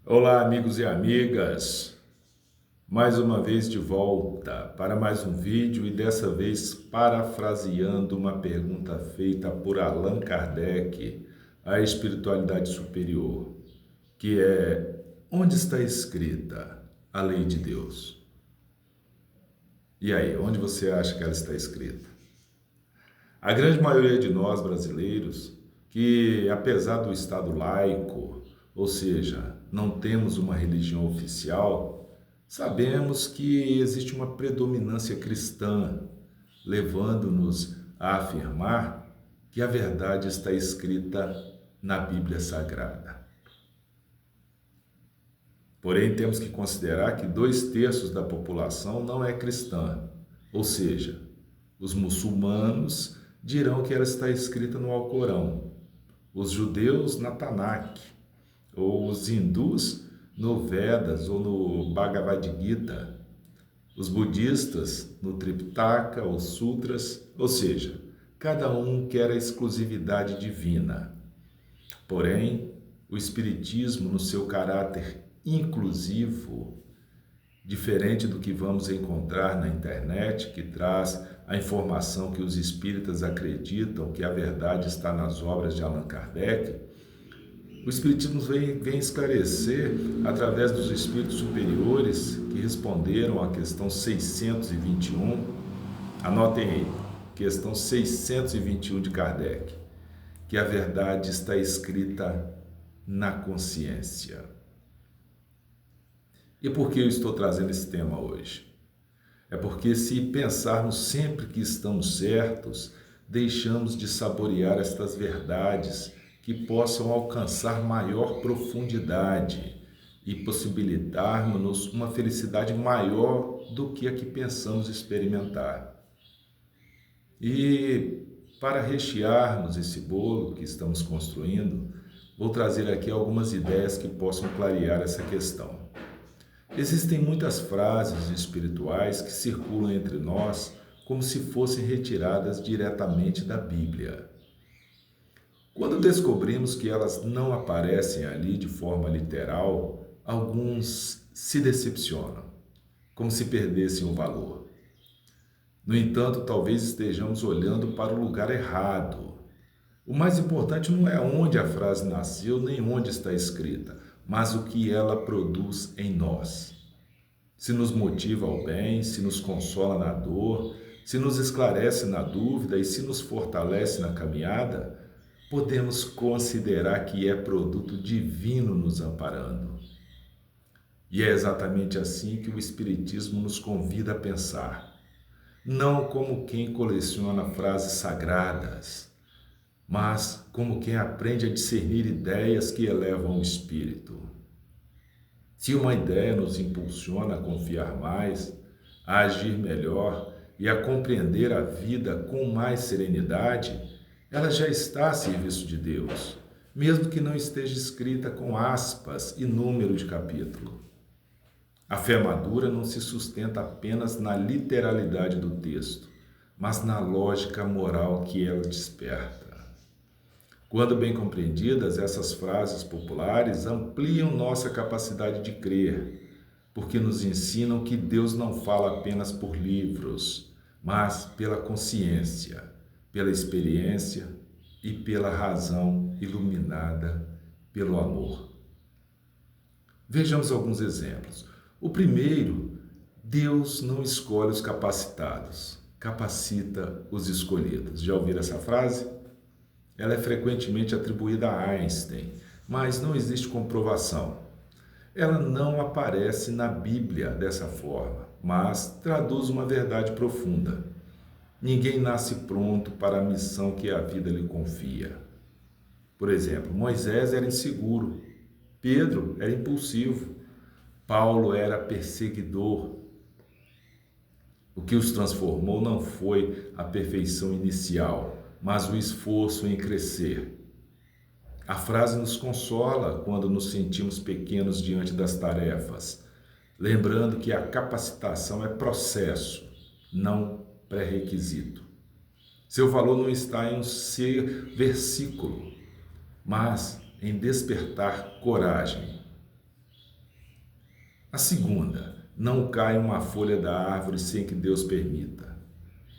Olá, amigos e amigas. Mais uma vez de volta para mais um vídeo e dessa vez parafraseando uma pergunta feita por Allan Kardec à espiritualidade superior, que é: onde está escrita a lei de Deus? E aí, onde você acha que ela está escrita? A grande maioria de nós brasileiros, que apesar do Estado laico, ou seja, não temos uma religião oficial, sabemos que existe uma predominância cristã, levando-nos a afirmar que a verdade está escrita na Bíblia Sagrada. Porém, temos que considerar que 2/3 da população não é cristã, ou seja, os muçulmanos dirão que ela está escrita no Alcorão, os judeus na Tanakh, ou os hindus no Vedas ou no Bhagavad Gita, os budistas no Tripitaka ou Sutras, ou seja, cada um quer a exclusividade divina. Porém, o Espiritismo, no seu caráter inclusivo, diferente do que vamos encontrar na internet, que traz a informação que os espíritas acreditam que a verdade está nas obras de Allan Kardec, o Espiritismo vem esclarecer, através dos espíritos superiores que responderam à questão 621, anotem aí, questão 621 de Kardec, que a verdade está escrita na consciência. E por que eu estou trazendo esse tema hoje? É porque, se pensarmos sempre que estamos certos, deixamos de saborear estas verdades que possam alcançar maior profundidade e possibilitar-nos uma felicidade maior do que a que pensamos experimentar. E para rechearmos esse bolo que estamos construindo, vou trazer aqui algumas ideias que possam clarear essa questão. Existem muitas frases espirituais que circulam entre nós como se fossem retiradas diretamente da Bíblia. Quando descobrimos que elas não aparecem ali de forma literal, alguns se decepcionam, como se perdessem o valor. No entanto, talvez estejamos olhando para o lugar errado. O mais importante não é onde a frase nasceu nem onde está escrita, mas o que ela produz em nós. Se nos motiva ao bem, se nos consola na dor, se nos esclarece na dúvida e se nos fortalece na caminhada, podemos considerar que é produto divino nos amparando. E é exatamente assim que o Espiritismo nos convida a pensar, não como quem coleciona frases sagradas, mas como quem aprende a discernir ideias que elevam o espírito. Se uma ideia nos impulsiona a confiar mais, a agir melhor e a compreender a vida com mais serenidade, ela já está a serviço de Deus, mesmo que não esteja escrita com aspas e número de capítulo. A fé madura não se sustenta apenas na literalidade do texto, mas na lógica moral que ela desperta. Quando bem compreendidas, essas frases populares ampliam nossa capacidade de crer, porque nos ensinam que Deus não fala apenas por livros, mas pela consciência, pela experiência e pela razão iluminada pelo amor. Vejamos alguns exemplos. O primeiro, Deus não escolhe os capacitados, capacita os escolhidos. Já ouviram essa frase? Ela é frequentemente atribuída a Einstein, mas não existe comprovação. Ela não aparece na Bíblia dessa forma, mas traduz uma verdade profunda. Ninguém nasce pronto para a missão que a vida lhe confia. Por exemplo, Moisés era inseguro, Pedro era impulsivo, Paulo era perseguidor. O que os transformou não foi a perfeição inicial, mas o esforço em crescer. A frase nos consola quando nos sentimos pequenos diante das tarefas, lembrando que a capacitação é processo, não pré-requisito. Seu valor não está em um ser versículo, mas em despertar coragem. A segunda, não cai uma folha da árvore sem que Deus permita.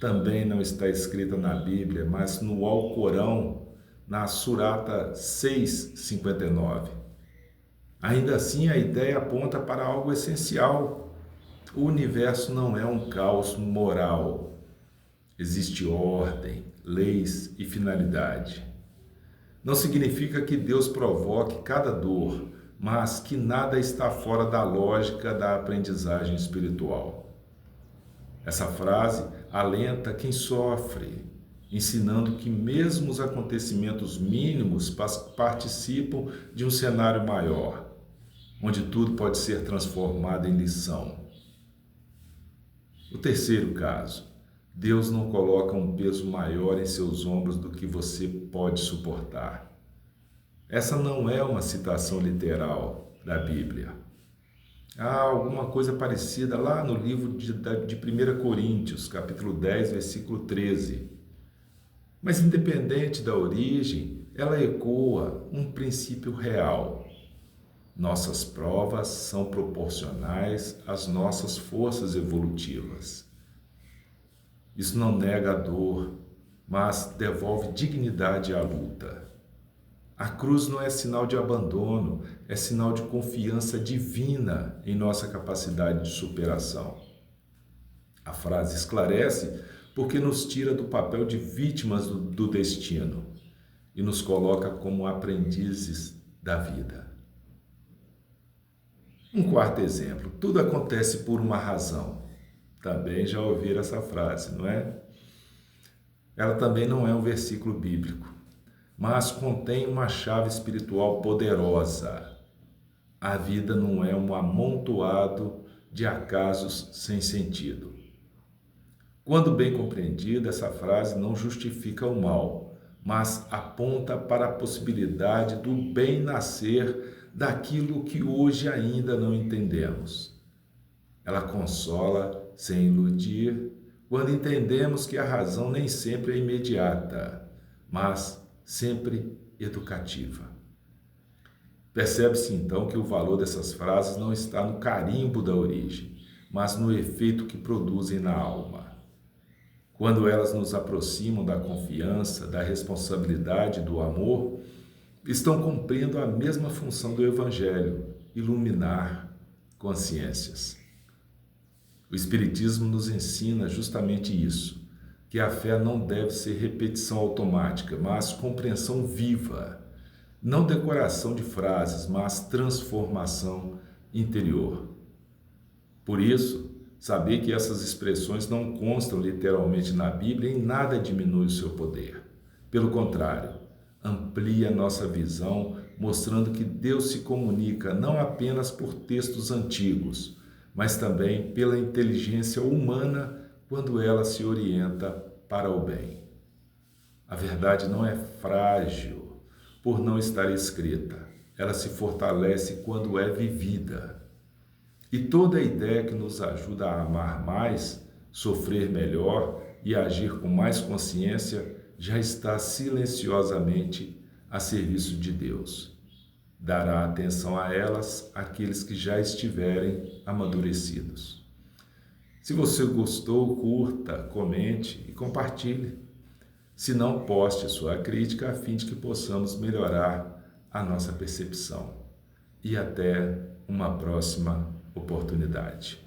Também não está escrita na Bíblia, mas no Alcorão, na Surata 6:59. Ainda assim, a ideia aponta para algo essencial. O universo não é um caos moral. Existe ordem, leis e finalidade. Não significa que Deus provoque cada dor, mas que nada está fora da lógica da aprendizagem espiritual. Essa frase alenta quem sofre, ensinando que mesmo os acontecimentos mínimos participam de um cenário maior, onde tudo pode ser transformado em lição. O terceiro caso, Deus não coloca um peso maior em seus ombros do que você pode suportar. Essa não é uma citação literal da Bíblia. Há alguma coisa parecida lá no livro de 1 Coríntios, capítulo 10, versículo 13. Mas independente da origem, ela ecoa um princípio real. Nossas provas são proporcionais às nossas forças evolutivas. Isso não nega a dor, mas devolve dignidade à luta. A cruz não é sinal de abandono, é sinal de confiança divina em nossa capacidade de superação. A frase esclarece porque nos tira do papel de vítimas do destino e nos coloca como aprendizes da vida. Um quarto exemplo, tudo acontece por uma razão. Também já ouviram essa frase, não é? Ela também não é um versículo bíblico, mas contém uma chave espiritual poderosa. A vida não é um amontoado de acasos sem sentido. Quando bem compreendida, essa frase não justifica o mal, mas aponta para a possibilidade do bem nascer daquilo que hoje ainda não entendemos. Ela consola sem iludir, quando entendemos que a razão nem sempre é imediata, mas sempre educativa. Percebe-se então que o valor dessas frases não está no carimbo da origem, mas no efeito que produzem na alma. Quando elas nos aproximam da confiança, da responsabilidade, do amor, estão cumprindo a mesma função do Evangelho, iluminar consciências. O Espiritismo nos ensina justamente isso, que a fé não deve ser repetição automática, mas compreensão viva, não decoração de frases, mas transformação interior. Por isso, saber que essas expressões não constam literalmente na Bíblia em nada diminui o seu poder. Pelo contrário, amplia nossa visão, mostrando que Deus se comunica não apenas por textos antigos, mas também pela inteligência humana quando ela se orienta para o bem. A verdade não é frágil por não estar escrita, ela se fortalece quando é vivida. E toda ideia que nos ajuda a amar mais, sofrer melhor e agir com mais consciência já está silenciosamente a serviço de Deus. Dará atenção a elas aqueles que já estiverem amadurecidos. Se você gostou, curta, comente e compartilhe. Se não, poste sua crítica a fim de que possamos melhorar a nossa percepção. E até uma próxima oportunidade.